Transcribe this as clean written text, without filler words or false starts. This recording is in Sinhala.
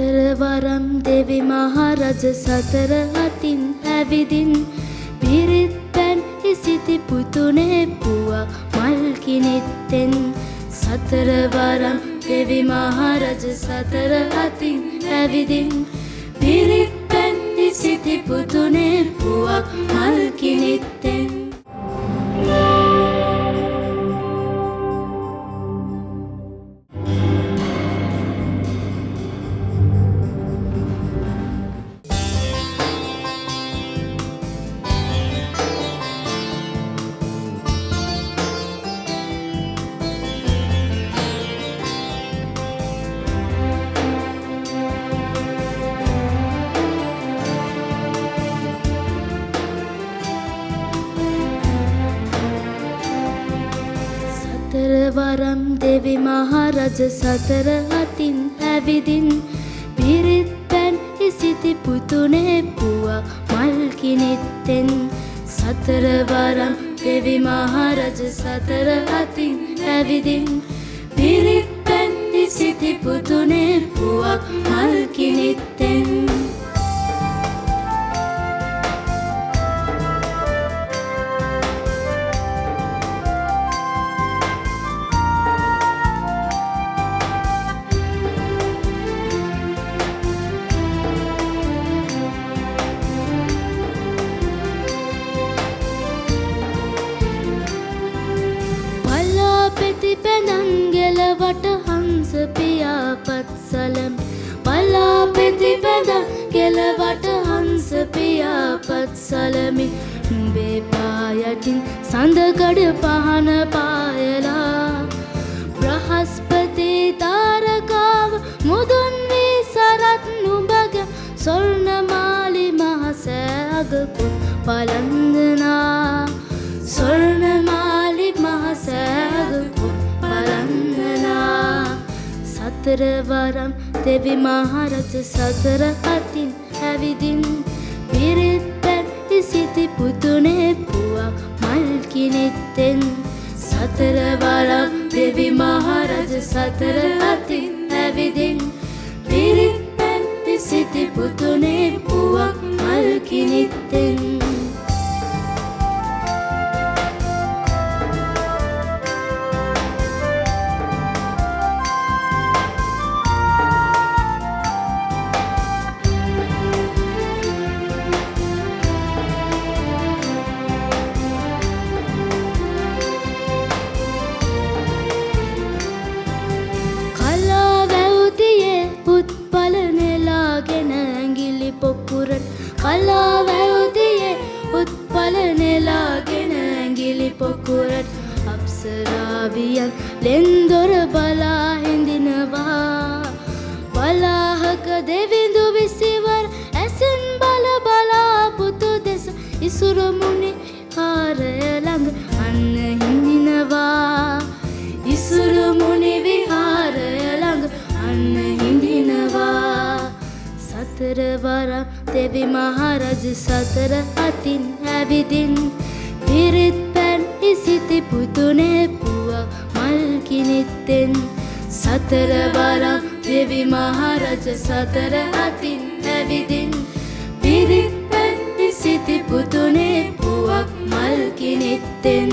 සතරවරම් දෙවි මහරජ සතර අතින් ඇවිදින් පිරිත් පැන් ඉසිති පුතුනේ පුවක් මල් කිනිත්තෙන් සතරවරම් දෙවි මහරජ සතර අතින් ඇවිදින් පිරිත් පැන් ඉසිති පුතුනේ පුවක් මල් කිනිත්තෙන් සතරවරම් දෙවි මහරජ සතර අතින් ඇවිදින් පිරිත් පැන් ඉසිති පුතුනේ පුවක් මල් කිනිත්තෙන් සතරවරම් දෙවි මහරජ සතර අතින් ඇවිදින් පිරිත් පැන් ඉසිති පුතුනේ පුවක් මල් කිනිත්තෙන් පැනංගෙලවට හංස පියාපත් සලම් බලාපෙති පැදන් ගෙලවට හංස පියාපත් සලමි නුඹේ පායටින් සඳකඩ පහන පායලා බ්‍රහස්පති තාරකාව මුදුන් වී සරත් නුඹග ස්වර්ණමාලි මහසෑගකුත් පලන්දනා ස්වර්ණමාලි මහසෑගකුත් සතරවරම් දෙවි මහරජ සතර අතින් ඇවිදින් පිරිත් පැන් ඉසිති පුතුනේ පුවක් මල් කිනිත්තෙන් සතරවරම් දෙවි මහරජ සතර අතින් ඇවිදින් පිරිත් පැන් ඉසිති පුතුනේ පුවක් මල් කිනිත්තෙන් කලාවැවදියේ උත්පල නෙලාගෙන ඇඟිලි පොකුරට අප්සරාවියන් ලෙන්දොර බලා හිඳිනවා බලාහක දෙවිඳු විසිවර ඇසෙන් බල බලා පුතු දෙස ඉසුරුමුණි හාරය ළඟ අන්න හිඳිනවා ඉසුරුමුණි විහාරය ළඟ අන්න හිඳිනවා සතරවරම් දෙවි මහරජ සතර අතින් ඇවිදින් පිරිත් පැන් ඉසිති පුතුනේ පුවක් මල් කිනිත්තෙන් සතරවරම් දෙවි මහරජ සතර අතින් ඇවිදින් පිරිත් පැන් ඉසිති පුතුනේ පුවක් මල් කිනිත්තෙන්